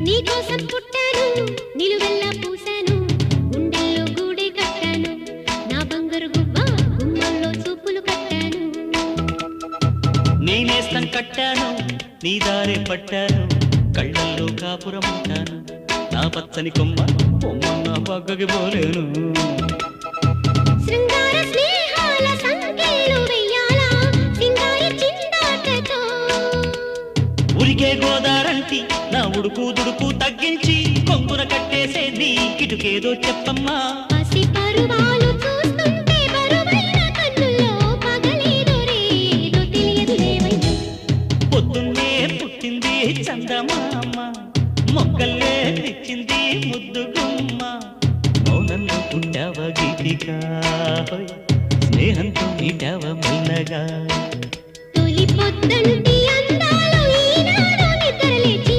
నీకోసం పుట్టాను నిలువెల్లా పూసాను గుండెల్లో గూడే కట్టాను నా బంగారు గువ్వ గుమ్మల్లో చూపులు కట్టాను నేనేస్తం కట్టాను నీ దారే పట్టాను కళ్ళల్లో కాపురం ఉంటాను నా పచ్చని కొమ్మ కొమ్మ నా పక్కకి పోలేను శృంగార స్నేహాల సంఖ్యలు వెయ్యాలా సింగారి చిందాటతో ఉరికే గోదారంటి నా ఉడుకు దుడుకు తగ్గించి కొంగున కట్టేసే నీ కిటుకేదో చెప్పమ్మా పసి పరువాలు చూస్తుంటే బరువైన కన్నుల్లో పగలేదో రేదో తెలియదు లేవయ్యా పొద్దున్నే పుట్టింది చందమామ మొక్కల్లే తెచ్చింది ముద్దు గుమ్మ మౌనంలో పుట్టావ గీతిగా స్నేహంతో మీటావ మెల్లగా తొలి పొద్దంటి